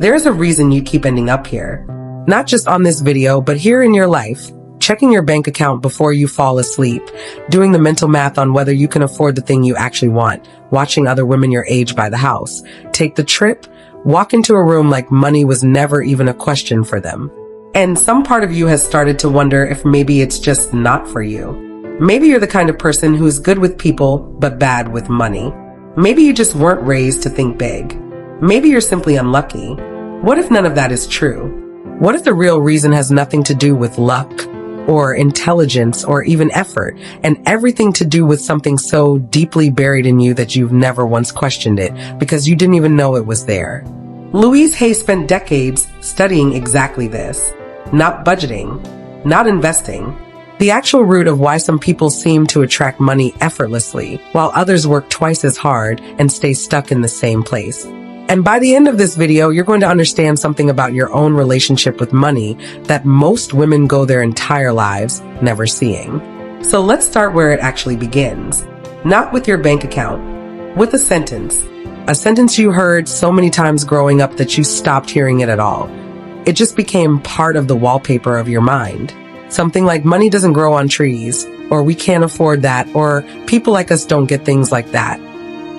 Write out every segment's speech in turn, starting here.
There's a reason you keep ending up here. Not just on this video, but here in your life. Checking your bank account before you fall asleep, doing the mental math on whether you can afford the thing you actually want, watching other women your age buy the house, take the trip, walk into a room like money was never even a question for them. And some part of you has started to wonder if maybe it's just not for you. Maybe you're the kind of person who's good with people, but bad with money. Maybe you just weren't raised to think big. Maybe you're simply unlucky. What if none of that is true? What if the real reason has nothing to do with luck, or intelligence, or even effort, and everything to do with something so deeply buried in you that you've never once questioned it because you didn't even know it was there? Louise Hay spent decades studying exactly this. Not budgeting, not investing. The actual root of why some people seem to attract money effortlessly, while others work twice as hard and stay stuck in the same place. And by the end of this video, you're going to understand something about your own relationship with money that most women go their entire lives never seeing. So let's start where it actually begins. Not with your bank account, with a sentence. A sentence you heard so many times growing up that you stopped hearing it at all. It just became part of the wallpaper of your mind. Something like money doesn't grow on trees, or we can't afford that, or people like us don't get things like that.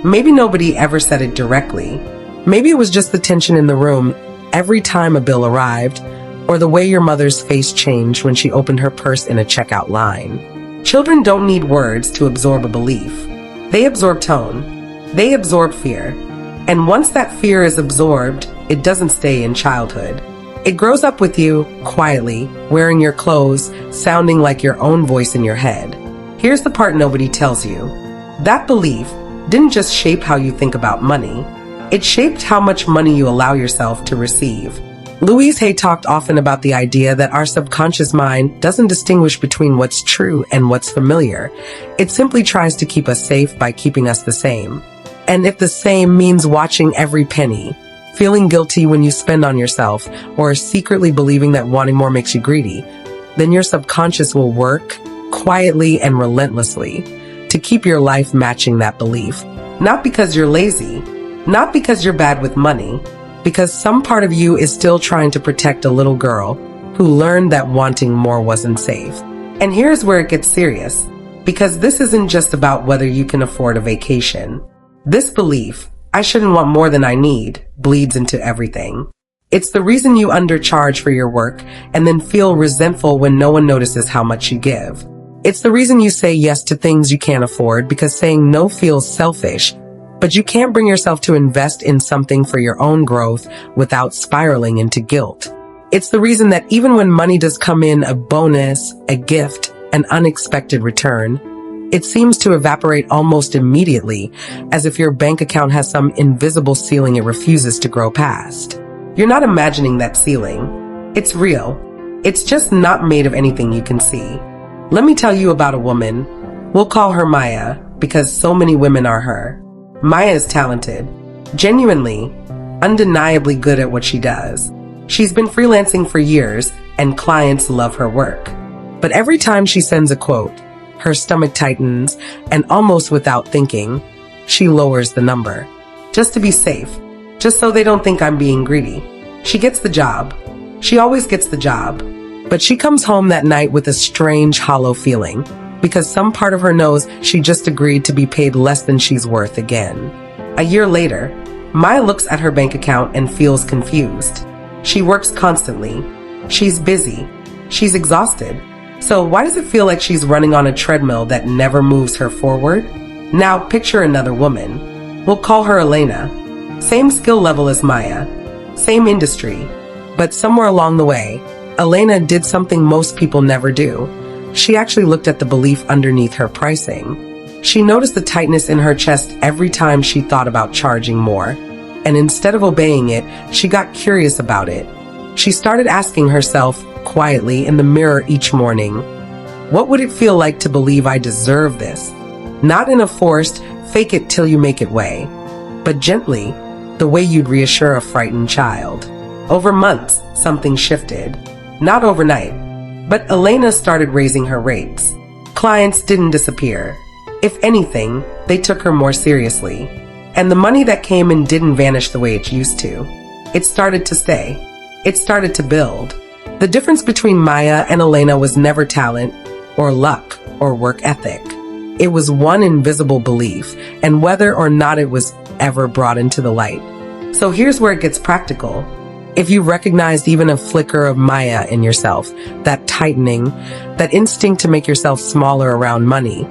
Maybe nobody ever said it directly. Maybe it was just the tension in the room every time a bill arrived, or the way your mother's face changed when she opened her purse in a checkout line. Children don't need words to absorb a belief. They absorb tone. They absorb fear. And once that fear is absorbed, it doesn't stay in childhood. It grows up with you, quietly, wearing your clothes, sounding like your own voice in your head. Here's the part nobody tells you. That belief didn't just shape how you think about money. It shaped how much money you allow yourself to receive. Louise Hay talked often about the idea that our subconscious mind doesn't distinguish between what's true and what's familiar. It simply tries to keep us safe by keeping us the same. And if the same means watching every penny, feeling guilty when you spend on yourself, or secretly believing that wanting more makes you greedy, then your subconscious will work quietly and relentlessly to keep your life matching that belief. Not because you're lazy, not because you're bad with money, because some part of you is still trying to protect a little girl who learned that wanting more wasn't safe. And here's where it gets serious, because this isn't just about whether you can afford a vacation. This belief, I shouldn't want more than I need, bleeds into everything. It's the reason you undercharge for your work and then feel resentful when no one notices how much you give. It's the reason you say yes to things you can't afford because saying no feels selfish, but you can't bring yourself to invest in something for your own growth without spiraling into guilt. It's the reason that even when money does come in a bonus, a gift, an unexpected return, it seems to evaporate almost immediately, as if your bank account has some invisible ceiling it refuses to grow past. You're not imagining that ceiling. It's real. It's just not made of anything you can see. Let me tell you about a woman. We'll call her Maya, because so many women are her. Maya is talented, genuinely, undeniably good at what she does. She's been freelancing for years, and clients love her work. But every time she sends a quote, her stomach tightens, and almost without thinking, she lowers the number. Just to be safe, just so they don't think I'm being greedy. She gets the job. She always gets the job. But she comes home that night with a strange, hollow feeling, because some part of her knows she just agreed to be paid less than she's worth again. A year later, Maya looks at her bank account and feels confused. She works constantly. She's busy. She's exhausted. So why does it feel like she's running on a treadmill that never moves her forward? Now picture another woman. We'll call her Elena. Same skill level as Maya. Same industry. But somewhere along the way, Elena did something most people never do. She actually looked at the belief underneath her pricing. She noticed the tightness in her chest every time she thought about charging more. And instead of obeying it, she got curious about it. She started asking herself, quietly in the mirror each morning, what would it feel like to believe I deserve this? Not in a forced, fake it till you make it way, but gently, the way you'd reassure a frightened child. Over months, something shifted. Not overnight. But Elena started raising her rates. Clients didn't disappear. If anything, they took her more seriously. And the money that came in didn't vanish the way it used to. it started to stay. It started to build. The difference between Maya and Elena was never talent or luck or work ethic. It was one invisible belief, and whether or not it was ever brought into the light. So here's where it gets practical. If you recognized even a flicker of Maya in yourself, that tightening, that instinct to make yourself smaller around money,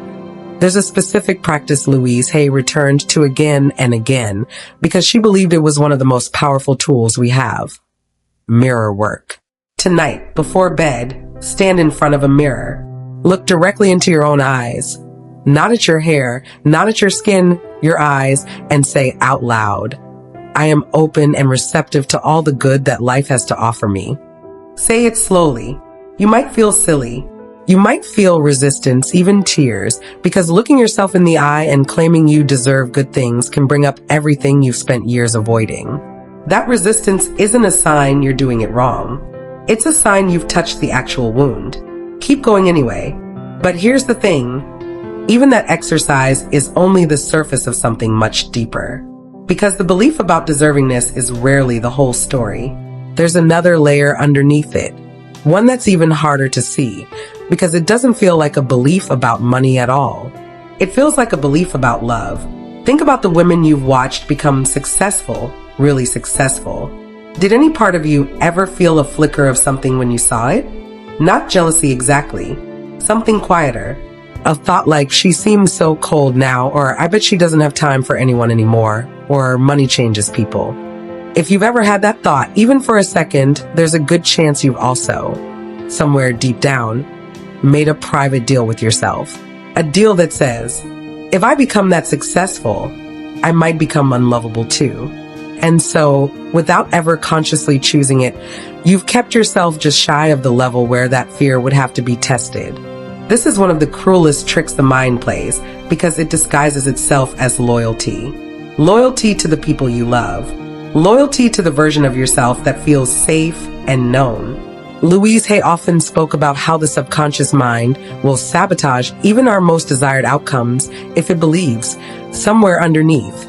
there's a specific practice Louise Hay returned to again and again because she believed it was one of the most powerful tools we have. Mirror work. Tonight, before bed, stand in front of a mirror. Look directly into your own eyes. Not at your hair, not at your skin, your eyes, and say out loud, I am open and receptive to all the good that life has to offer me. Say it slowly. You might feel silly. You might feel resistance, even tears, because looking yourself in the eye and claiming you deserve good things can bring up everything you've spent years avoiding. That resistance isn't a sign you're doing it wrong. It's a sign you've touched the actual wound. Keep going anyway. But here's the thing. Even that exercise is only the surface of something much deeper. Because the belief about deservingness is rarely the whole story. There's another layer underneath it. One that's even harder to see, because it doesn't feel like a belief about money at all. It feels like a belief about love. Think about the women you've watched become successful, really successful. Did any part of you ever feel a flicker of something when you saw it? Not jealousy exactly. Something quieter. A thought like, she seems so cold now, or I bet she doesn't have time for anyone anymore, or money changes people. If you've ever had that thought, even for a second, there's a good chance you've also, somewhere deep down, made a private deal with yourself. A deal that says, if I become that successful, I might become unlovable too. And so, without ever consciously choosing it, you've kept yourself just shy of the level where that fear would have to be tested. This is one of the cruelest tricks the mind plays because it disguises itself as loyalty. Loyalty to the people you love. Loyalty to the version of yourself that feels safe and known. Louise Hay often spoke about how the subconscious mind will sabotage even our most desired outcomes if it believes, somewhere underneath,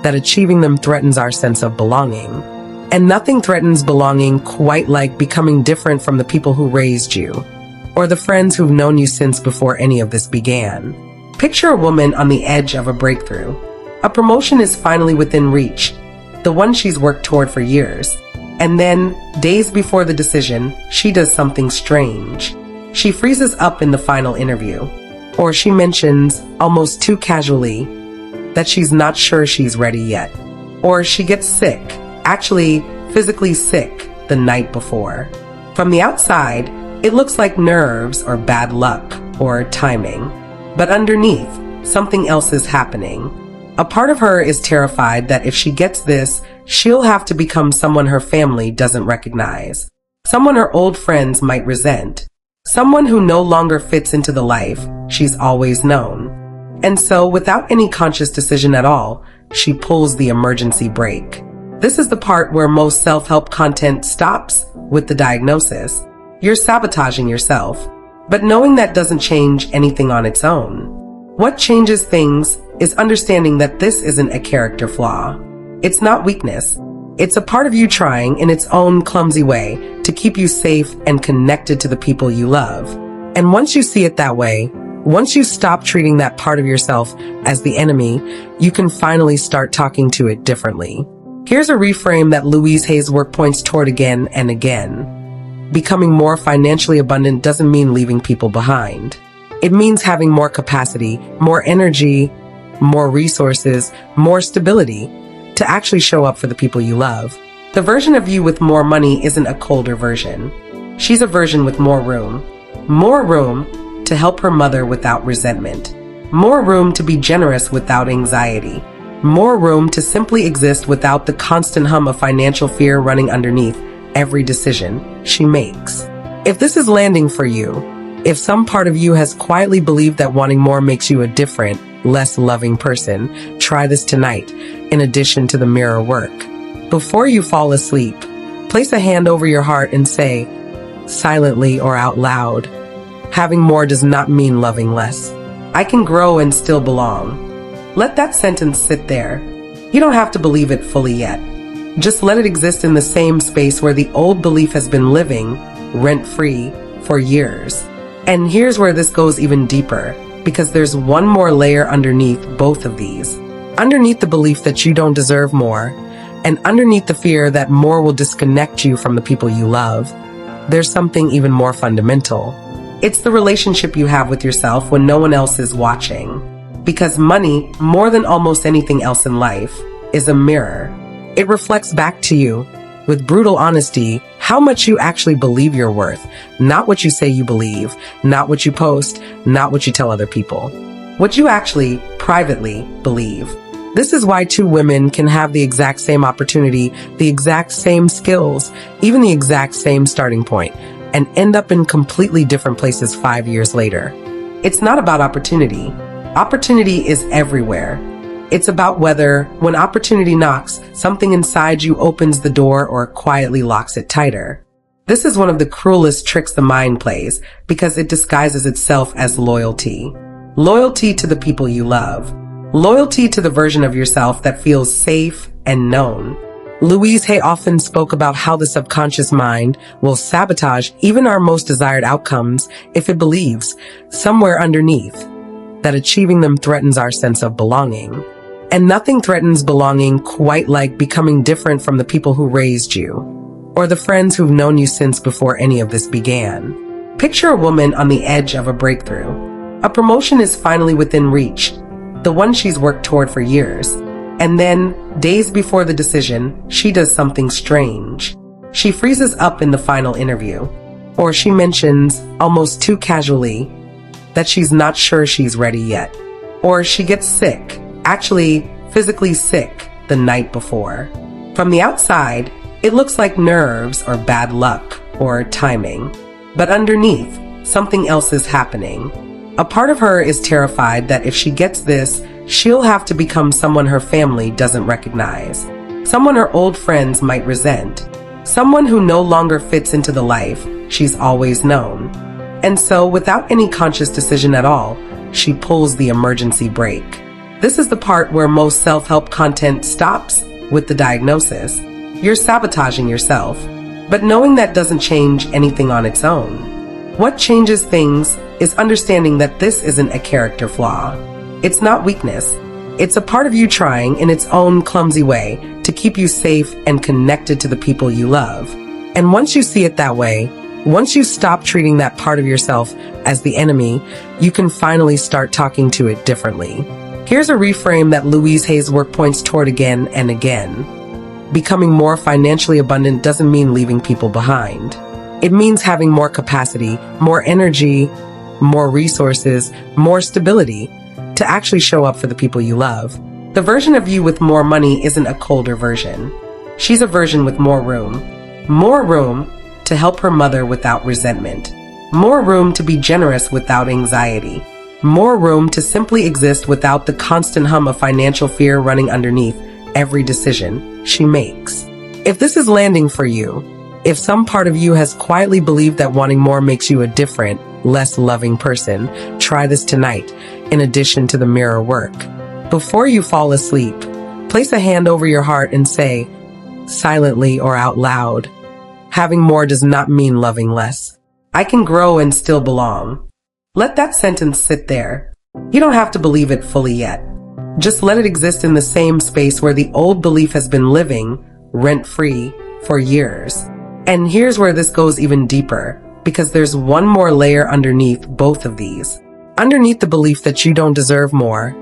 that achieving them threatens our sense of belonging. And nothing threatens belonging quite like becoming different from the people who raised you, or the friends who've known you since before any of this began. Picture a woman on the edge of a breakthrough. A promotion is finally within reach, the one she's worked toward for years. And then, days before the decision, she does something strange. She freezes up in the final interview, or she mentions, almost too casually, that she's not sure she's ready yet. Or she gets sick, actually physically sick, the night before. From the outside, it looks like nerves or bad luck or timing. But underneath, something else is happening. A part of her is terrified that if she gets this, she'll have to become someone her family doesn't recognize. Someone her old friends might resent. Someone who no longer fits into the life she's always known. And so, without any conscious decision at all, she pulls the emergency brake. This is the part where most self-help content stops with the diagnosis. You're sabotaging yourself. But knowing that doesn't change anything on its own. What changes things is understanding that this isn't a character flaw. It's not weakness. It's a part of you trying in its own clumsy way to keep you safe and connected to the people you love. And once you see it that way, once you stop treating that part of yourself as the enemy, you can finally start talking to it differently. Here's a reframe that Louise Hay's work points toward again and again. Becoming more financially abundant doesn't mean leaving people behind. It means having more capacity, more energy, more resources, more stability to actually show up for the people you love. The version of you with more money isn't a colder version. She's a version with more room. More room to help her mother without resentment. More room to be generous without anxiety. More room to simply exist without the constant hum of financial fear running underneath every decision she makes. If this is landing for you, if some part of you has quietly believed that wanting more makes you a different, less loving person, try this tonight, in addition to the mirror work. Before you fall asleep, place a hand over your heart and say, silently or out loud, having more does not mean loving less. I can grow and still belong. Let that sentence sit there. You don't have to believe it fully yet. Just let it exist in the same space where the old belief has been living, rent-free, for years. And here's where this goes even deeper, because there's one more layer underneath both of these. Underneath the belief that you don't deserve more, and underneath the fear that more will disconnect you from the people you love, there's something even more fundamental. It's the relationship you have with yourself when no one else is watching. Because money, more than almost anything else in life, is a mirror. It reflects back to you, with brutal honesty, how much you actually believe you're worth. Not what you say you believe, not what you post, not what you tell other people. What you actually, privately, believe. This is why two women can have the exact same opportunity, the exact same skills, even the exact same starting point, and end up in completely different places 5 years later. It's not about opportunity. Opportunity is everywhere. It's about whether, when opportunity knocks, something inside you opens the door or quietly locks it tighter. This is one of the cruelest tricks the mind plays because it disguises itself as loyalty. Loyalty to the people you love. Loyalty to the version of yourself that feels safe and known. Louise Hay often spoke about how the subconscious mind will sabotage even our most desired outcomes if it believes, somewhere underneath, that achieving them threatens our sense of belonging. And nothing threatens belonging quite like becoming different from the people who raised you, or the friends who've known you since before any of this began. Picture a woman on the edge of a breakthrough. A promotion is finally within reach, the one she's worked toward for years. And then, days before the decision, she does something strange. She freezes up in the final interview, or she mentions, almost too casually, that she's not sure she's ready yet. Or she gets sick. Actually, physically sick the night before. From the outside, it looks like nerves or bad luck or timing. But underneath, something else is happening. A part of her is terrified that if she gets this, she'll have to become someone her family doesn't recognize. Someone her old friends might resent. Someone who no longer fits into the life she's always known. And so, without any conscious decision at all, she pulls the emergency brake. This is the part where most self-help content stops with the diagnosis. You're sabotaging yourself, but knowing that doesn't change anything on its own. What changes things is understanding that this isn't a character flaw. It's not weakness. It's a part of you trying in its own clumsy way to keep you safe and connected to the people you love. And once you see it that way, once you stop treating that part of yourself as the enemy, you can finally start talking to it differently. Here's a reframe that Louise Hay's work points toward again and again. Becoming more financially abundant doesn't mean leaving people behind. It means having more capacity, more energy, more resources, more stability to actually show up for the people you love. The version of you with more money isn't a colder version. She's a version with more room. More room to help her mother without resentment. More room to be generous without anxiety. More room to simply exist without the constant hum of financial fear running underneath every decision she makes. If this is landing for you, if some part of you has quietly believed that wanting more makes you a different, less loving person, try this tonight, in addition to the mirror work. Before you fall asleep, place a hand over your heart and say, silently or out loud, having more does not mean loving less. I can grow and still belong. Let that sentence sit there. You don't have to believe it fully yet. Just let it exist in the same space where the old belief has been living, rent-free, for years. And here's where this goes even deeper, because there's one more layer underneath both of these. Underneath the belief that you don't deserve more,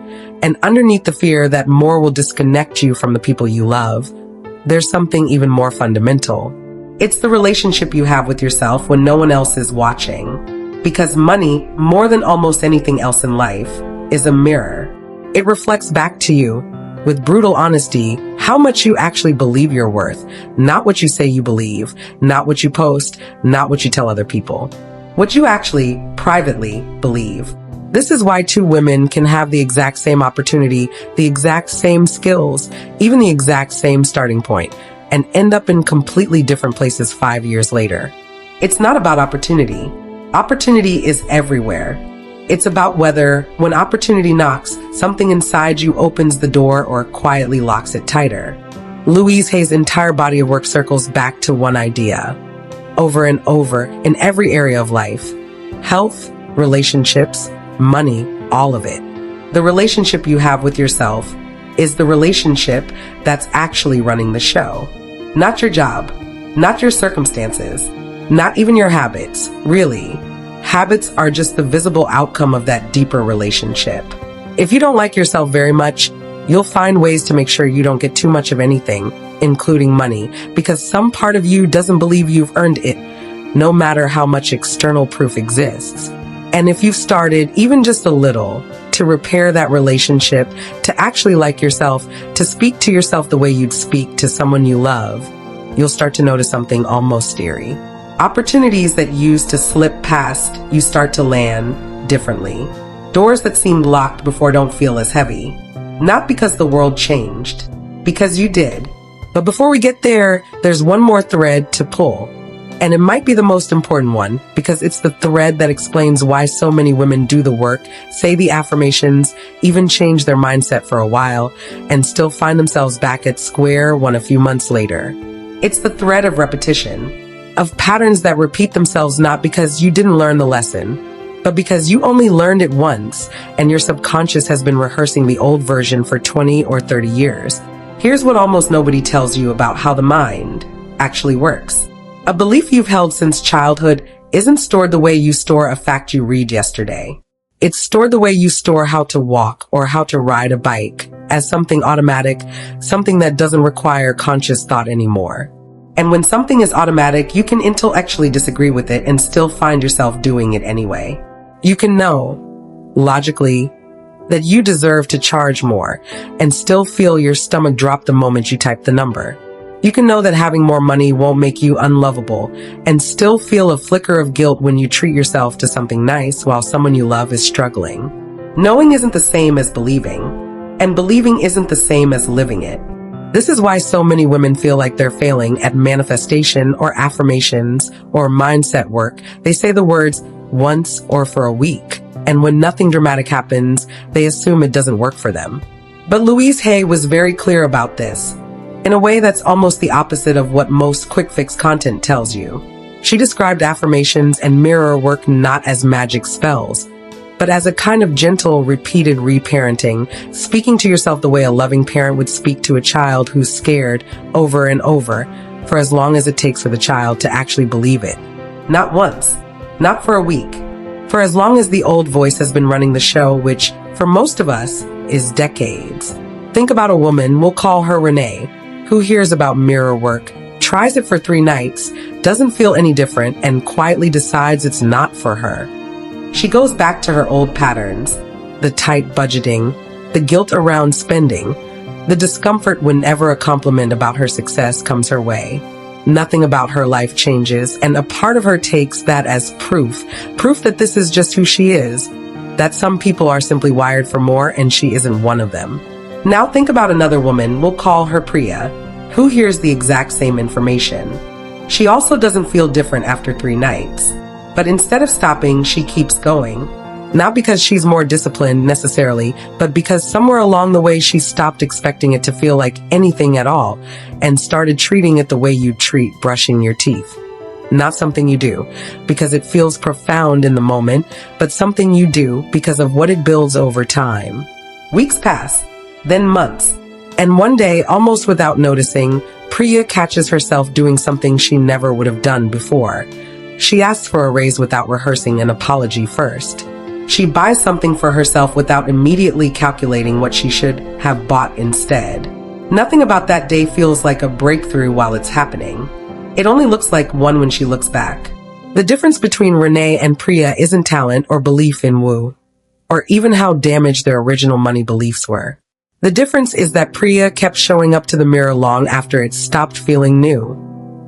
and underneath the fear that more will disconnect you from the people you love, there's something even more fundamental. It's the relationship you have with yourself when no one else is watching. Because money, more than almost anything else in life, is a mirror. It reflects back to you, with brutal honesty, how much you actually believe you're worth. Not what you say you believe, not what you post, not what you tell other people. What you actually, privately, believe. This is why two women can have the exact same opportunity, the exact same skills, even the exact same starting point, and end up in completely different places 5 years later. It's not about opportunity. Opportunity is everywhere. It's about whether, when opportunity knocks, something inside you opens the door or quietly locks it tighter. Louise Hay's entire body of work circles back to one idea, over and over in every area of life. Health, relationships, money, all of it. The relationship you have with yourself is the relationship that's actually running the show. Not your job, not your circumstances, not even your habits. Really, habits are just the visible outcome of that deeper relationship. If you don't like yourself very much, you'll find ways to make sure you don't get too much of anything, including money, because some part of you doesn't believe you've earned it, no matter how much external proof exists. And if you've started, even just a little, to repair that relationship, to actually like yourself, to speak to yourself the way you'd speak to someone you love, you'll start to notice something almost eerie. Opportunities that used to slip past, you start to land differently. Doors that seemed locked before don't feel as heavy. Not because the world changed, because you did. But before we get there, there's one more thread to pull. And it might be the most important one, because it's the thread that explains why so many women do the work, say the affirmations, even change their mindset for a while, and still find themselves back at square one a few months later. It's the thread of repetition, of patterns that repeat themselves not because you didn't learn the lesson, but because you only learned it once, and your subconscious has been rehearsing the old version for 20 or 30 years. Here's what almost nobody tells you about how the mind actually works. A belief you've held since childhood isn't stored the way you store a fact you read yesterday. It's stored the way you store how to walk or how to ride a bike, as something automatic, something that doesn't require conscious thought anymore. And when something is automatic, you can intellectually disagree with it and still find yourself doing it anyway. You can know, logically, that you deserve to charge more and still feel your stomach drop the moment you type the number. You can know that having more money won't make you unlovable and still feel a flicker of guilt when you treat yourself to something nice while someone you love is struggling. Knowing isn't the same as believing, and believing isn't the same as living it. This is why so many women feel like they're failing at manifestation or affirmations or mindset work. They say the words once or for a week, and when nothing dramatic happens, they assume it doesn't work for them. But Louise Hay was very clear about this, in a way that's almost the opposite of what most quick fix content tells you. She described affirmations and mirror work not as magic spells, but as a kind of gentle, repeated reparenting, speaking to yourself the way a loving parent would speak to a child who's scared over and over, for as long as it takes for the child to actually believe it. Not once, not for a week, for as long as the old voice has been running the show, which, for most of us, is decades. Think about a woman, we'll call her Renee, who hears about mirror work, tries it for 3 nights, doesn't feel any different, and quietly decides it's not for her. She goes back to her old patterns, the tight budgeting, the guilt around spending, the discomfort whenever a compliment about her success comes her way. Nothing about her life changes, and a part of her takes that as proof that this is just who she is, that some people are simply wired for more and she isn't one of them. Now think about another woman, we'll call her Priya, who hears the exact same information. She also doesn't feel different after 3 nights. But instead of stopping, she keeps going. Not because she's more disciplined necessarily, but because somewhere along the way she stopped expecting it to feel like anything at all and started treating it the way you treat brushing your teeth. Not something you do because it feels profound in the moment, but something you do because of what it builds over time. Weeks pass. Then months. And one day, almost without noticing, Priya catches herself doing something she never would have done before. She asks for a raise without rehearsing an apology first. She buys something for herself without immediately calculating what she should have bought instead. Nothing about that day feels like a breakthrough while it's happening. It only looks like one when she looks back. The difference between Renee and Priya isn't talent or belief in woo, or even how damaged their original money beliefs were. The difference is that Priya kept showing up to the mirror long after it stopped feeling new,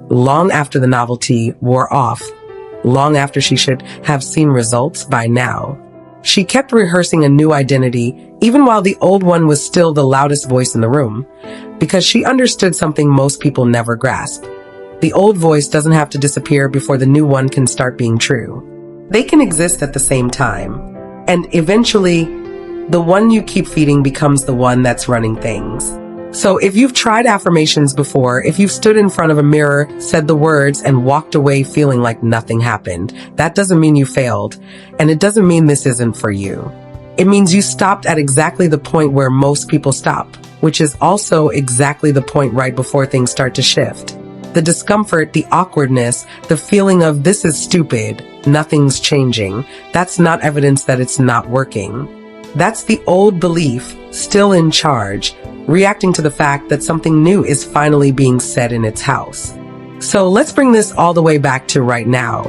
long after the novelty wore off, long after she should have seen results by now. She kept rehearsing a new identity, even while the old one was still the loudest voice in the room, because she understood something most people never grasp. The old voice doesn't have to disappear before the new one can start being true. They can exist at the same time, and eventually, the one you keep feeding becomes the one that's running things. So if you've tried affirmations before, if you've stood in front of a mirror, said the words, and walked away feeling like nothing happened, that doesn't mean you failed. And it doesn't mean this isn't for you. It means you stopped at exactly the point where most people stop, which is also exactly the point right before things start to shift. The discomfort, the awkwardness, the feeling of this is stupid, nothing's changing, that's not evidence that it's not working. That's the old belief, still in charge, reacting to the fact that something new is finally being said in its house. So let's bring this all the way back to right now,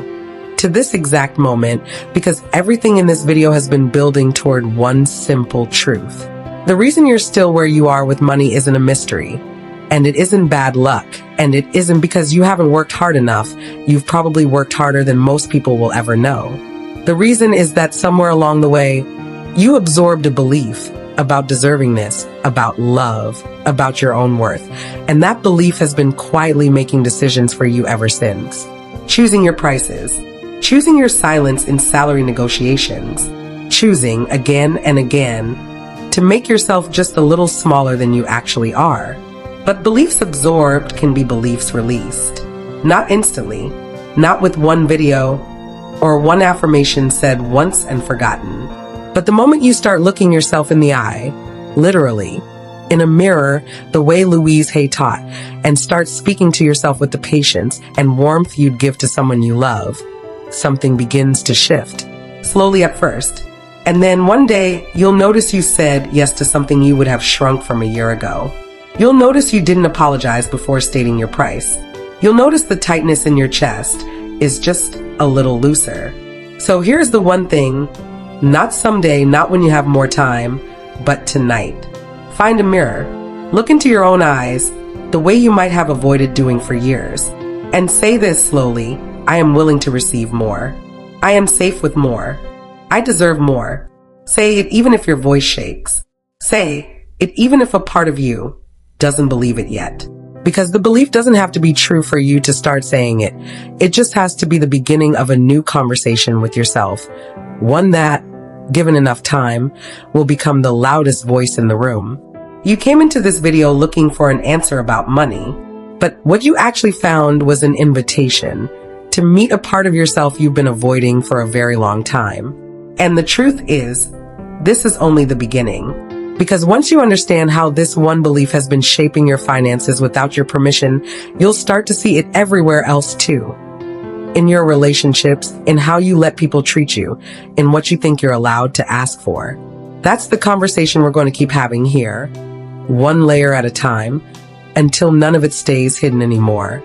to this exact moment, because everything in this video has been building toward one simple truth. The reason you're still where you are with money isn't a mystery, and it isn't bad luck, and it isn't because you haven't worked hard enough. You've probably worked harder than most people will ever know. The reason is that somewhere along the way, you absorbed a belief about deservingness, about love, about your own worth. And that belief has been quietly making decisions for you ever since. Choosing your prices, choosing your silence in salary negotiations, choosing again and again to make yourself just a little smaller than you actually are. But beliefs absorbed can be beliefs released. Not instantly, not with one video or one affirmation said once and forgotten. But the moment you start looking yourself in the eye, literally, in a mirror, the way Louise Hay taught, and start speaking to yourself with the patience and warmth you'd give to someone you love, something begins to shift. Slowly at first. And then one day, you'll notice you said yes to something you would have shrunk from a year ago. You'll notice you didn't apologize before stating your price. You'll notice the tightness in your chest is just a little looser. So here's the one thing. Not someday, not when you have more time, but tonight. Find a mirror. Look into your own eyes, the way you might have avoided doing for years. And say this slowly, I am willing to receive more. I am safe with more. I deserve more. Say it even if your voice shakes. Say it even if a part of you doesn't believe it yet. Because the belief doesn't have to be true for you to start saying it. It just has to be the beginning of a new conversation with yourself. One that, given enough time, will become the loudest voice in the room. You came into this video looking for an answer about money, but what you actually found was an invitation to meet a part of yourself you've been avoiding for a very long time. And the truth is, this is only the beginning. Because once you understand how this one belief has been shaping your finances without your permission, you'll start to see it everywhere else too. In your relationships, in how you let people treat you, in what you think you're allowed to ask for. That's the conversation we're going to keep having here, one layer at a time, until none of it stays hidden anymore.